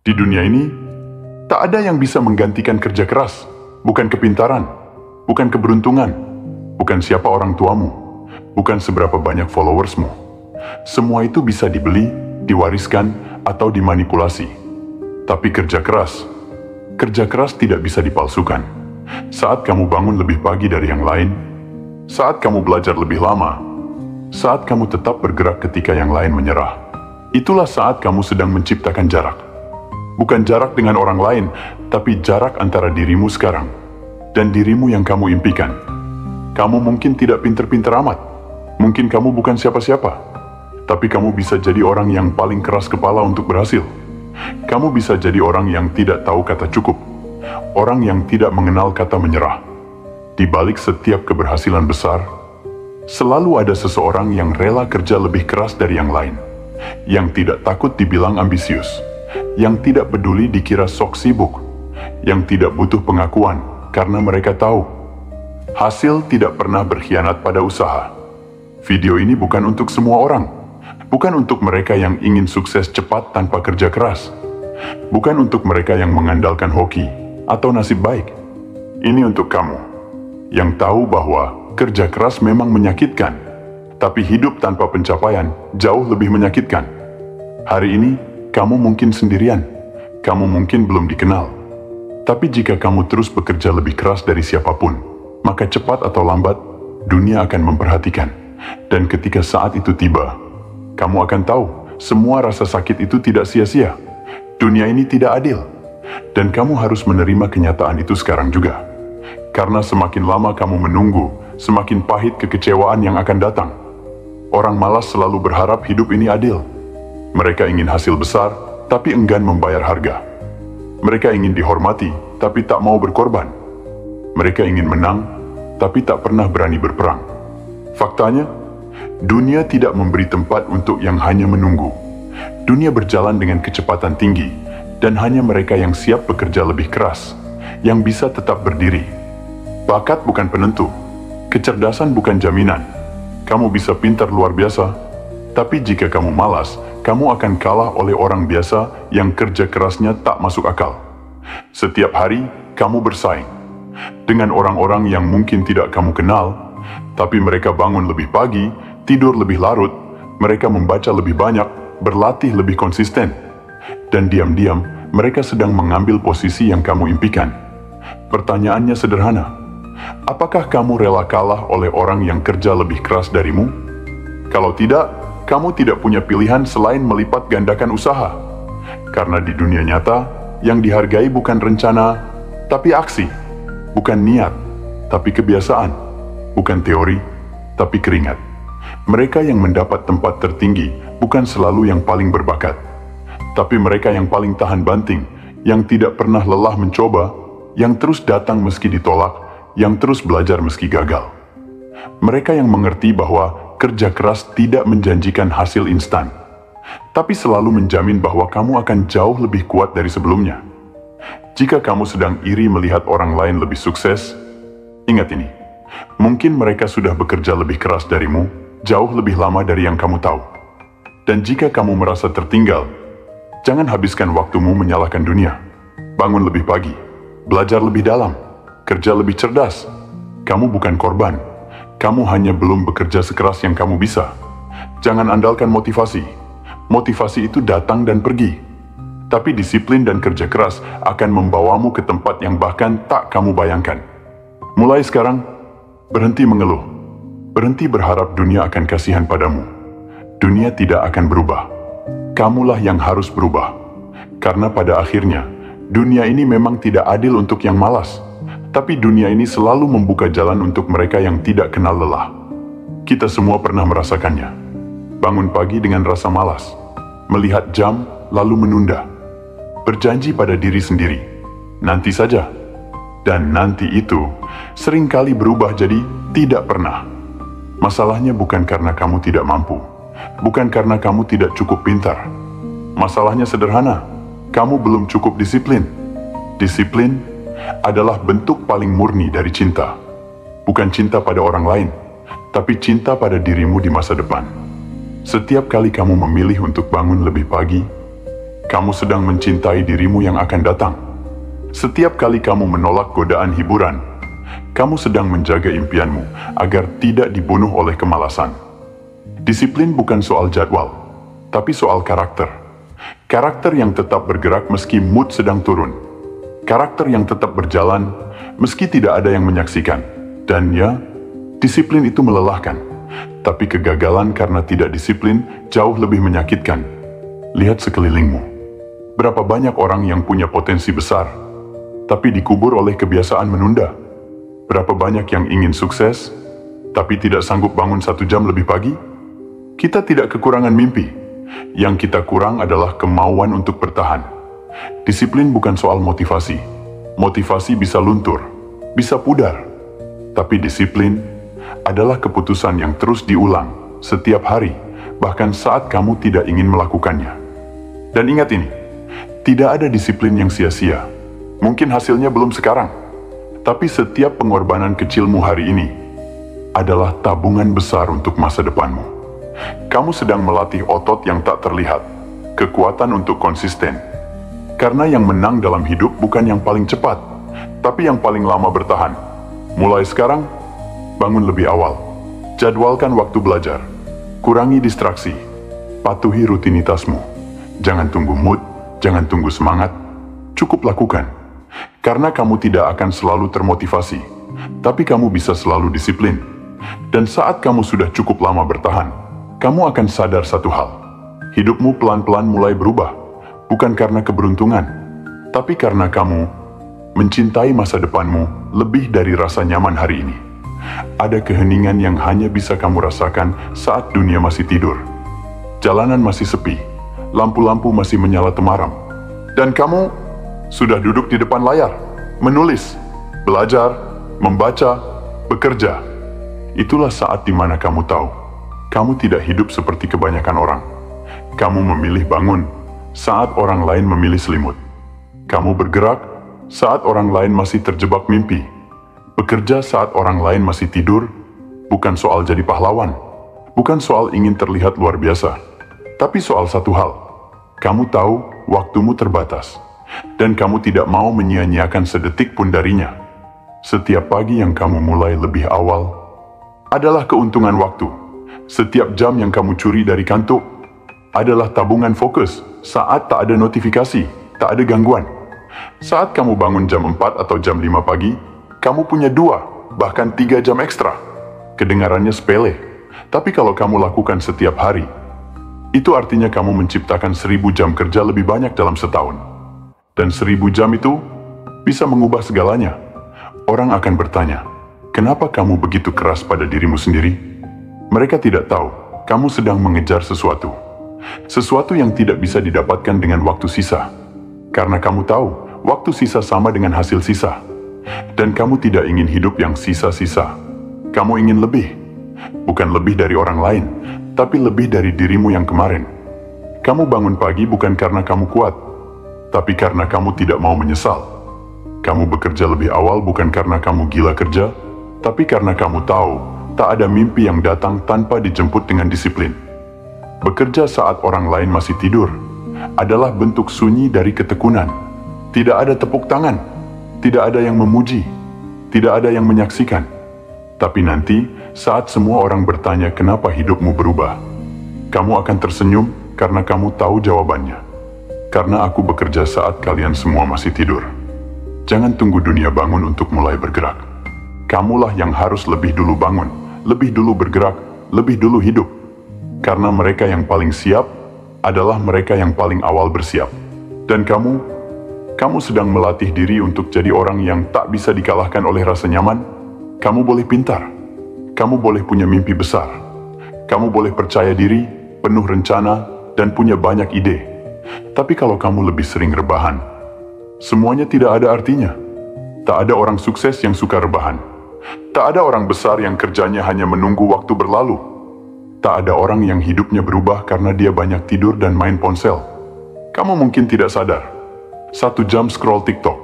Di dunia ini, tak ada yang bisa menggantikan kerja keras, bukan kepintaran, bukan keberuntungan, bukan siapa orang tuamu, bukan seberapa banyak followersmu. Semua itu bisa dibeli, diwariskan, atau dimanipulasi. Tapi kerja keras tidak bisa dipalsukan. Saat kamu bangun lebih pagi dari yang lain, saat kamu belajar lebih lama, saat kamu tetap bergerak ketika yang lain menyerah, itulah saat kamu sedang menciptakan jarak. Bukan jarak dengan orang lain, tapi jarak antara dirimu sekarang dan dirimu yang kamu impikan. Kamu mungkin tidak pinter-pinter amat, mungkin kamu bukan siapa-siapa, tapi kamu bisa jadi orang yang paling keras kepala untuk berhasil. Kamu bisa jadi orang yang tidak tahu kata cukup, orang yang tidak mengenal kata menyerah. Di balik setiap keberhasilan besar, selalu ada seseorang yang rela kerja lebih keras dari yang lain, yang tidak takut dibilang ambisius, yang tidak peduli dikira sok sibuk, yang tidak butuh pengakuan karena mereka tahu hasil tidak pernah berkhianat pada usaha. Video ini bukan untuk semua orang, bukan untuk mereka yang ingin sukses cepat tanpa kerja keras, bukan untuk mereka yang mengandalkan hoki atau nasib baik. Ini untuk kamu yang tahu bahwa kerja keras memang menyakitkan, tapi hidup tanpa pencapaian jauh lebih menyakitkan. Hari ini kamu mungkin sendirian, kamu mungkin belum dikenal. Tapi jika kamu terus bekerja lebih keras dari siapapun, maka cepat atau lambat, dunia akan memperhatikan. Dan ketika saat itu tiba, kamu akan tahu, semua rasa sakit itu tidak sia-sia. Dunia ini tidak adil. Dan kamu harus menerima kenyataan itu sekarang juga. Karena semakin lama kamu menunggu, semakin pahit kekecewaan yang akan datang. Orang malas selalu berharap hidup ini adil. Mereka ingin hasil besar, tapi enggan membayar harga. Mereka ingin dihormati, tapi tak mau berkorban. Mereka ingin menang, tapi tak pernah berani berperang. Faktanya, dunia tidak memberi tempat untuk yang hanya menunggu. Dunia berjalan dengan kecepatan tinggi, dan hanya mereka yang siap bekerja lebih keras, yang bisa tetap berdiri. Bakat bukan penentu, kecerdasan bukan jaminan. Kamu bisa pintar luar biasa, tapi jika kamu malas, kamu akan kalah oleh orang biasa yang kerja kerasnya tak masuk akal. Setiap hari, kamu bersaing dengan orang-orang yang mungkin tidak kamu kenal, tapi mereka bangun lebih pagi, tidur lebih larut, mereka membaca lebih banyak, berlatih lebih konsisten, dan diam-diam mereka sedang mengambil posisi yang kamu impikan. Pertanyaannya sederhana, apakah kamu rela kalah oleh orang yang kerja lebih keras darimu? Kalau tidak, kamu tidak punya pilihan selain melipat gandakan usaha. Karena di dunia nyata, yang dihargai bukan rencana, tapi aksi. Bukan niat, tapi kebiasaan. Bukan teori, tapi keringat. Mereka yang mendapat tempat tertinggi bukan selalu yang paling berbakat, tapi mereka yang paling tahan banting, yang tidak pernah lelah mencoba, yang terus datang meski ditolak, yang terus belajar meski gagal. Mereka yang mengerti bahwa kerja keras tidak menjanjikan hasil instan, tapi selalu menjamin bahwa kamu akan jauh lebih kuat dari sebelumnya. Jika kamu sedang iri melihat orang lain lebih sukses, ingat ini, mungkin mereka sudah bekerja lebih keras darimu, jauh lebih lama dari yang kamu tahu. Dan jika kamu merasa tertinggal, jangan habiskan waktumu menyalahkan dunia. Bangun lebih pagi, belajar lebih dalam, kerja lebih cerdas. Kamu bukan korban. Kamu hanya belum bekerja sekeras yang kamu bisa. Jangan andalkan motivasi. Motivasi itu datang dan pergi. Tapi disiplin dan kerja keras akan membawamu ke tempat yang bahkan tak kamu bayangkan. Mulai sekarang, berhenti mengeluh. Berhenti berharap dunia akan kasihan padamu. Dunia tidak akan berubah. Kamulah yang harus berubah. Karena pada akhirnya, dunia ini memang tidak adil untuk yang malas. Tapi dunia ini selalu membuka jalan untuk mereka yang tidak kenal lelah. Kita semua pernah merasakannya. Bangun pagi dengan rasa malas, melihat jam lalu menunda, berjanji pada diri sendiri, nanti saja. Dan nanti itu seringkali berubah jadi tidak pernah. Masalahnya bukan karena kamu tidak mampu, bukan karena kamu tidak cukup pintar. Masalahnya sederhana, kamu belum cukup disiplin. Disiplin adalah bentuk paling murni dari cinta. Bukan cinta pada orang lain, tapi cinta pada dirimu di masa depan. Setiap kali kamu memilih untuk bangun lebih pagi, Kamu sedang mencintai dirimu yang akan datang. Setiap kali kamu menolak godaan hiburan, kamu sedang menjaga impianmu agar tidak dibunuh oleh kemalasan. Disiplin bukan soal jadwal, tapi soal karakter. Karakter yang tetap bergerak meski mood sedang turun. Karakter yang tetap berjalan meski tidak ada yang menyaksikan. Dan ya, disiplin itu melelahkan. Tapi kegagalan karena tidak disiplin jauh lebih menyakitkan. Lihat sekelilingmu. Berapa banyak orang yang punya potensi besar, tapi dikubur oleh kebiasaan menunda? Berapa banyak yang ingin sukses, tapi tidak sanggup bangun 1 jam lebih pagi? Kita tidak kekurangan mimpi. Yang kita kurang adalah kemauan untuk bertahan. Disiplin bukan soal motivasi. Motivasi bisa luntur, bisa pudar. Tapi disiplin adalah keputusan yang terus diulang setiap hari, bahkan saat kamu tidak ingin melakukannya. Dan ingat ini, tidak ada disiplin yang sia-sia. Mungkin hasilnya belum sekarang, tapi setiap pengorbanan kecilmu hari ini adalah tabungan besar untuk masa depanmu. Kamu sedang melatih otot yang tak terlihat, kekuatan untuk konsisten. Karena yang menang dalam hidup bukan yang paling cepat, tapi yang paling lama bertahan. Mulai sekarang, bangun lebih awal. Jadwalkan waktu belajar. Kurangi distraksi. Patuhi rutinitasmu. Jangan tunggu mood, jangan tunggu semangat. Cukup lakukan. Karena kamu tidak akan selalu termotivasi, tapi kamu bisa selalu disiplin. Dan saat kamu sudah cukup lama bertahan, kamu akan sadar satu hal. Hidupmu pelan-pelan mulai berubah, bukan karena keberuntungan, tapi karena kamu mencintai masa depanmu lebih dari rasa nyaman hari ini. Ada keheningan yang hanya bisa kamu rasakan saat dunia masih tidur. Jalanan masih sepi, lampu-lampu masih menyala temaram, dan kamu sudah duduk di depan layar, menulis, belajar, membaca, bekerja. Itulah saat di mana kamu tahu, kamu tidak hidup seperti kebanyakan orang. Kamu memilih bangun saat orang lain memilih selimut. Kamu bergerak saat orang lain masih terjebak mimpi. Bekerja saat orang lain masih tidur, bukan soal jadi pahlawan, bukan soal ingin terlihat luar biasa, tapi soal satu hal. Kamu tahu waktumu terbatas, dan kamu tidak mau menyia-nyiakan sedetik pun darinya. Setiap pagi yang kamu mulai lebih awal adalah keuntungan waktu. Setiap jam yang kamu curi dari kantuk adalah tabungan fokus saat tak ada notifikasi, tak ada gangguan. Saat kamu bangun jam 4 atau jam 5 pagi, kamu punya 2, bahkan 3 jam ekstra. Kedengarannya sepele, tapi kalau kamu lakukan setiap hari, itu artinya kamu menciptakan 1000 jam kerja lebih banyak dalam setahun. Dan 1000 jam itu bisa mengubah segalanya. Orang akan bertanya, kenapa kamu begitu keras pada dirimu sendiri? Mereka tidak tahu, kamu sedang mengejar sesuatu. Sesuatu yang tidak bisa didapatkan dengan waktu sisa. Karena kamu tahu, waktu sisa sama dengan hasil sisa. Dan kamu tidak ingin hidup yang sisa-sisa. Kamu ingin lebih. Bukan lebih dari orang lain, tapi lebih dari dirimu yang kemarin. Kamu bangun pagi bukan karena kamu kuat, tapi karena kamu tidak mau menyesal. Kamu bekerja lebih awal bukan karena kamu gila kerja, tapi karena kamu tahu tak ada mimpi yang datang tanpa dijemput dengan disiplin. Bekerja saat orang lain masih tidur adalah bentuk sunyi dari ketekunan. Tidak ada tepuk tangan, tidak ada yang memuji, tidak ada yang menyaksikan. Tapi nanti, saat semua orang bertanya kenapa hidupmu berubah, kamu akan tersenyum karena kamu tahu jawabannya. Karena aku bekerja saat kalian semua masih tidur. Jangan tunggu dunia bangun untuk mulai bergerak. Kamulah yang harus lebih dulu bangun, lebih dulu bergerak, lebih dulu hidup. Karena mereka yang paling siap adalah mereka yang paling awal bersiap. Dan kamu sedang melatih diri untuk jadi orang yang tak bisa dikalahkan oleh rasa nyaman. Kamu boleh pintar, kamu boleh punya mimpi besar, kamu boleh percaya diri, penuh rencana, dan punya banyak ide. Tapi kalau kamu lebih sering rebahan, semuanya tidak ada artinya. Tak ada orang sukses yang suka rebahan. Tak ada orang besar yang kerjanya hanya menunggu waktu berlalu. Tak ada orang yang hidupnya berubah karena dia banyak tidur dan main ponsel. Kamu mungkin tidak sadar. 1 jam scroll TikTok,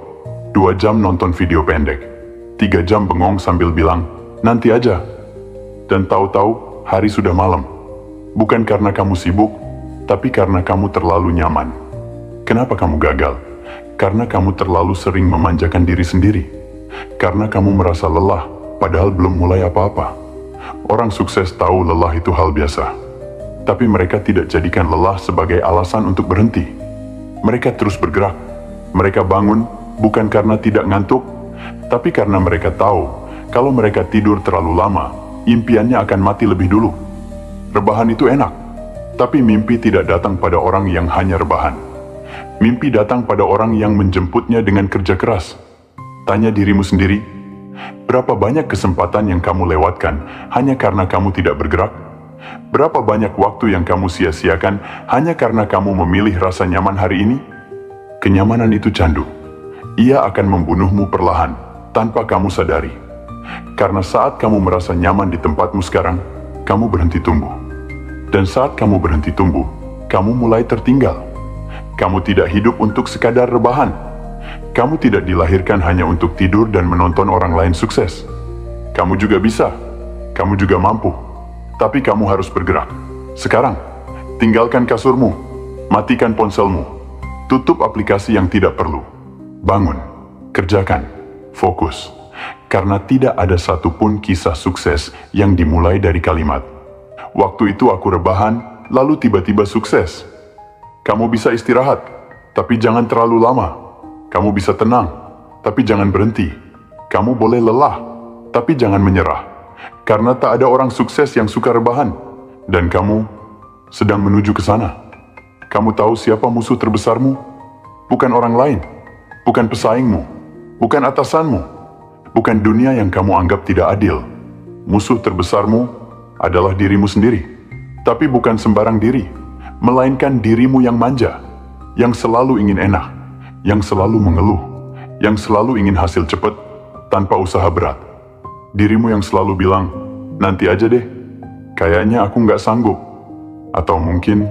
2 jam nonton video pendek, 3 jam bengong sambil bilang, nanti aja. Dan tahu-tahu hari sudah malam. Bukan karena kamu sibuk, tapi karena kamu terlalu nyaman. Kenapa kamu gagal? Karena kamu terlalu sering memanjakan diri sendiri. Karena kamu merasa lelah, padahal belum mulai apa-apa. Orang sukses tahu lelah itu hal biasa. Tapi mereka tidak jadikan lelah sebagai alasan untuk berhenti. Mereka terus bergerak. Mereka bangun bukan karena tidak ngantuk, tapi karena mereka tahu kalau mereka tidur terlalu lama, impiannya akan mati lebih dulu. Rebahan itu enak, tapi mimpi tidak datang pada orang yang hanya rebahan. Mimpi datang pada orang yang menjemputnya dengan kerja keras. Tanya dirimu sendiri, berapa banyak kesempatan yang kamu lewatkan hanya karena kamu tidak bergerak? Berapa banyak waktu yang kamu sia-siakan hanya karena kamu memilih rasa nyaman hari ini? Kenyamanan itu candu. Ia akan membunuhmu perlahan, tanpa kamu sadari. Karena saat kamu merasa nyaman di tempatmu sekarang, kamu berhenti tumbuh. Dan saat kamu berhenti tumbuh, kamu mulai tertinggal. Kamu tidak hidup untuk sekadar rebahan. Kamu tidak dilahirkan hanya untuk tidur dan menonton orang lain sukses. Kamu juga bisa. Kamu juga mampu. Tapi kamu harus bergerak. Sekarang, tinggalkan kasurmu. Matikan ponselmu. Tutup aplikasi yang tidak perlu. Bangun. Kerjakan. Fokus. Karena tidak ada satupun kisah sukses yang dimulai dari kalimat, "Waktu itu aku rebahan, lalu tiba-tiba sukses." Kamu bisa istirahat, tapi jangan terlalu lama. Kamu bisa tenang, tapi jangan berhenti. Kamu boleh lelah, tapi jangan menyerah. Karena tak ada orang sukses yang suka rebahan. Dan kamu sedang menuju ke sana. Kamu tahu siapa musuh terbesarmu? Bukan orang lain, bukan pesaingmu, bukan atasanmu, bukan dunia yang kamu anggap tidak adil. Musuh terbesarmu adalah dirimu sendiri. Tapi bukan sembarang diri, melainkan dirimu yang manja, yang selalu ingin enak, yang selalu mengeluh, yang selalu ingin hasil cepat tanpa usaha berat. Dirimu yang selalu bilang, "Nanti aja deh, kayaknya aku nggak sanggup." Atau mungkin,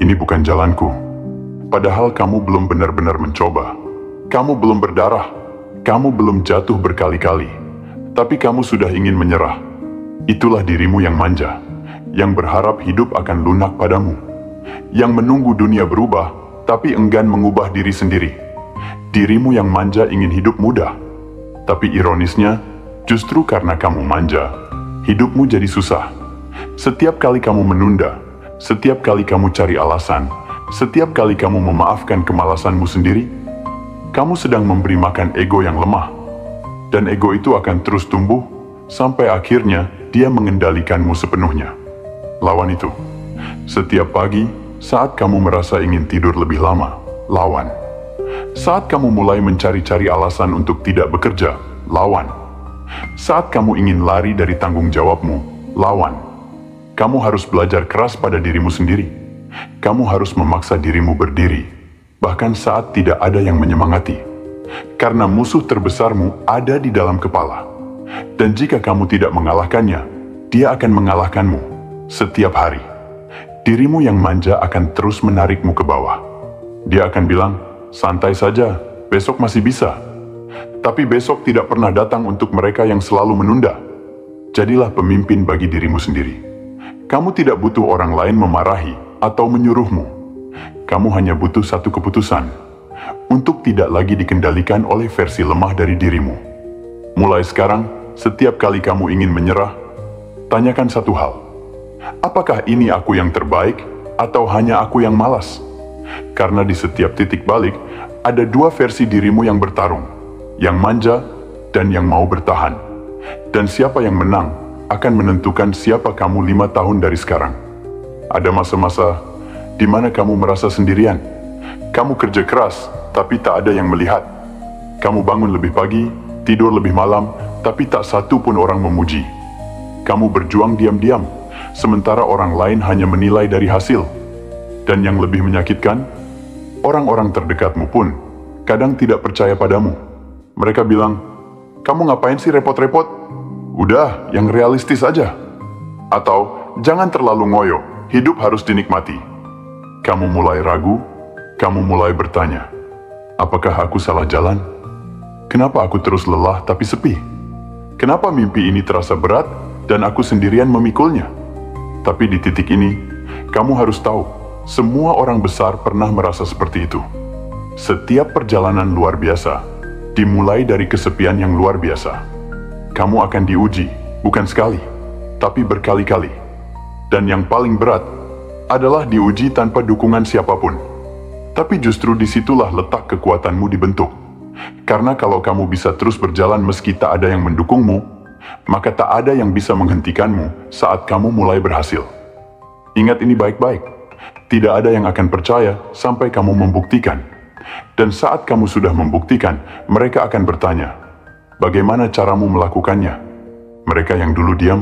"Ini bukan jalanku." Padahal kamu belum benar-benar mencoba. Kamu belum berdarah. Kamu belum jatuh berkali-kali. Tapi kamu sudah ingin menyerah. Itulah dirimu yang manja, yang berharap hidup akan lunak padamu, yang menunggu dunia berubah, tapi enggan mengubah diri sendiri. Dirimu yang manja ingin hidup mudah. Tapi ironisnya, justru karena kamu manja, hidupmu jadi susah. Setiap kali kamu menunda, setiap kali kamu cari alasan, setiap kali kamu memaafkan kemalasanmu sendiri, kamu sedang memberi makan ego yang lemah. Dan ego itu akan terus tumbuh, sampai akhirnya dia mengendalikanmu sepenuhnya. Lawan itu. Setiap pagi, saat kamu merasa ingin tidur lebih lama, lawan. Saat kamu mulai mencari-cari alasan untuk tidak bekerja, lawan. Saat kamu ingin lari dari tanggung jawabmu, lawan. Kamu harus belajar keras pada dirimu sendiri. Kamu harus memaksa dirimu berdiri, bahkan saat tidak ada yang menyemangati. Karena musuh terbesarmu ada di dalam kepala. Dan jika kamu tidak mengalahkannya, dia akan mengalahkanmu setiap hari. Dirimu yang manja akan terus menarikmu ke bawah. Dia akan bilang, "Santai saja, besok masih bisa." Tapi besok tidak pernah datang untuk mereka yang selalu menunda. Jadilah pemimpin bagi dirimu sendiri. Kamu tidak butuh orang lain memarahi atau menyuruhmu. Kamu hanya butuh satu keputusan, untuk tidak lagi dikendalikan oleh versi lemah dari dirimu. Mulai sekarang, setiap kali kamu ingin menyerah, tanyakan satu hal. Apakah ini aku yang terbaik, atau hanya aku yang malas? Karena di setiap titik balik, ada dua versi dirimu yang bertarung, yang manja dan yang mau bertahan. Dan siapa yang menang akan menentukan siapa kamu 5 tahun dari sekarang. Ada masa-masa di mana kamu merasa sendirian. Kamu kerja keras, tapi tak ada yang melihat. Kamu bangun lebih pagi, tidur lebih malam, tapi tak satu pun orang memuji. Kamu berjuang diam-diam, sementara orang lain hanya menilai dari hasil. Dan yang lebih menyakitkan, orang-orang terdekatmu pun kadang tidak percaya padamu. Mereka bilang, "Kamu ngapain sih repot-repot? Udah, yang realistis aja." Atau, "Jangan terlalu ngoyo, hidup harus dinikmati." Kamu mulai ragu, kamu mulai bertanya, apakah aku salah jalan? Kenapa aku terus lelah tapi sepi? Kenapa mimpi ini terasa berat dan aku sendirian memikulnya? Tapi di titik ini, kamu harus tahu, semua orang besar pernah merasa seperti itu. Setiap perjalanan luar biasa dimulai dari kesepian yang luar biasa. Kamu akan diuji, bukan sekali, tapi berkali-kali. Dan yang paling berat adalah diuji tanpa dukungan siapapun. Tapi justru disitulah letak kekuatanmu dibentuk. Karena kalau kamu bisa terus berjalan meski tak ada yang mendukungmu, maka tak ada yang bisa menghentikanmu saat kamu mulai berhasil. Ingat ini baik-baik, tidak ada yang akan percaya sampai kamu membuktikan. Dan saat kamu sudah membuktikan, mereka akan bertanya, bagaimana caramu melakukannya? Mereka yang dulu diam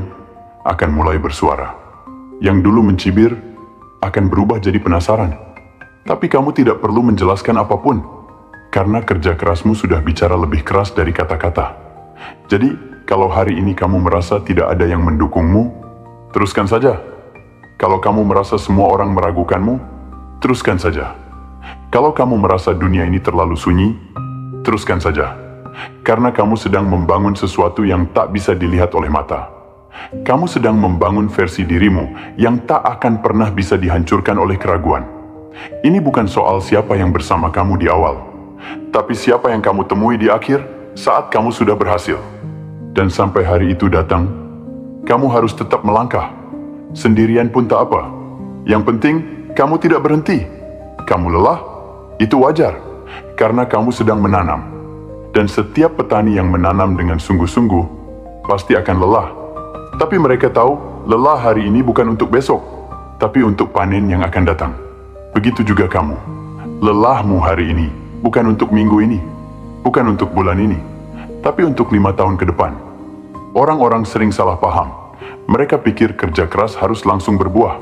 akan mulai bersuara. Yang dulu mencibir akan berubah jadi penasaran. Tapi kamu tidak perlu menjelaskan apapun, karena kerja kerasmu sudah bicara lebih keras dari kata-kata. Jadi, kalau hari ini kamu merasa tidak ada yang mendukungmu, teruskan saja. Kalau kamu merasa semua orang meragukanmu, teruskan saja. Kalau kamu merasa dunia ini terlalu sunyi, teruskan saja. Karena kamu sedang membangun sesuatu yang tak bisa dilihat oleh mata. Kamu sedang membangun versi dirimu yang tak akan pernah bisa dihancurkan oleh keraguan. Ini bukan soal siapa yang bersama kamu di awal, tapi siapa yang kamu temui di akhir saat kamu sudah berhasil. Dan sampai hari itu datang, kamu harus tetap melangkah. Sendirian pun tak apa. Yang penting, kamu tidak berhenti. Kamu lelah? Itu wajar, karena kamu sedang menanam. Dan setiap petani yang menanam dengan sungguh-sungguh, pasti akan lelah. Tapi mereka tahu, lelah hari ini bukan untuk besok, tapi untuk panen yang akan datang. Begitu juga kamu. Lelahmu hari ini, bukan untuk minggu ini, bukan untuk bulan ini, tapi untuk 5 tahun ke depan. Orang-orang sering salah paham. Mereka pikir kerja keras harus langsung berbuah.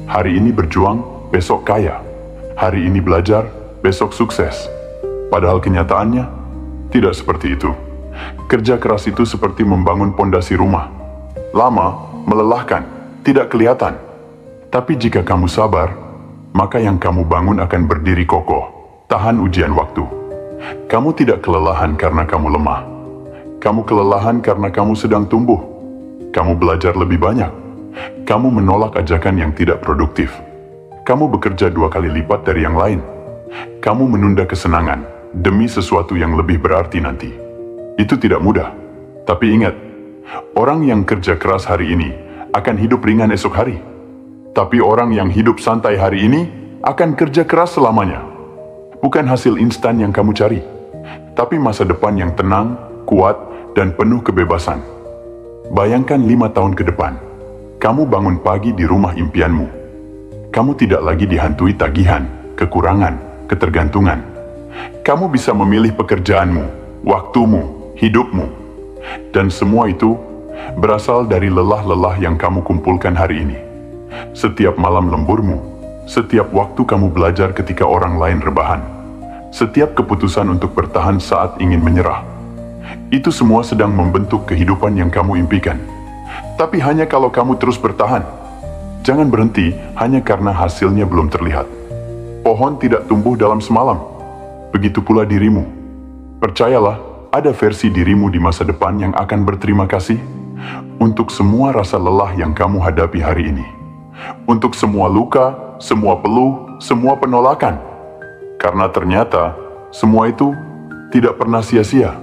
Hari ini berjuang, besok kaya. Hari ini belajar, besok sukses. Padahal kenyataannya, tidak seperti itu. Kerja keras itu seperti membangun pondasi rumah. Lama, melelahkan, tidak kelihatan. Tapi jika kamu sabar, maka yang kamu bangun akan berdiri kokoh, tahan ujian waktu. Kamu tidak kelelahan karena kamu lemah. Kamu kelelahan karena kamu sedang tumbuh. Kamu belajar lebih banyak. Kamu menolak ajakan yang tidak produktif. Kamu bekerja 2 kali lipat dari yang lain. Kamu menunda kesenangan demi sesuatu yang lebih berarti nanti. Itu tidak mudah. Tapi ingat, orang yang kerja keras hari ini akan hidup ringan esok hari. Tapi orang yang hidup santai hari ini akan kerja keras selamanya. Bukan hasil instan yang kamu cari, tapi masa depan yang tenang, kuat, dan penuh kebebasan. Bayangkan 5 tahun ke depan, kamu bangun pagi di rumah impianmu. Kamu tidak lagi dihantui tagihan, kekurangan, ketergantungan. Kamu bisa memilih pekerjaanmu, waktumu, hidupmu. Dan semua itu berasal dari lelah-lelah yang kamu kumpulkan hari ini. Setiap malam lemburmu, setiap waktu kamu belajar ketika orang lain rebahan, setiap keputusan untuk bertahan saat ingin menyerah. Itu semua sedang membentuk kehidupan yang kamu impikan. Tapi hanya kalau kamu terus bertahan. Jangan berhenti hanya karena hasilnya belum terlihat. Pohon tidak tumbuh dalam semalam. Begitu pula dirimu. Percayalah, ada versi dirimu di masa depan yang akan berterima kasih untuk semua rasa lelah yang kamu hadapi hari ini. Untuk semua luka, semua peluh, semua penolakan. Karena ternyata semua itu tidak pernah sia-sia.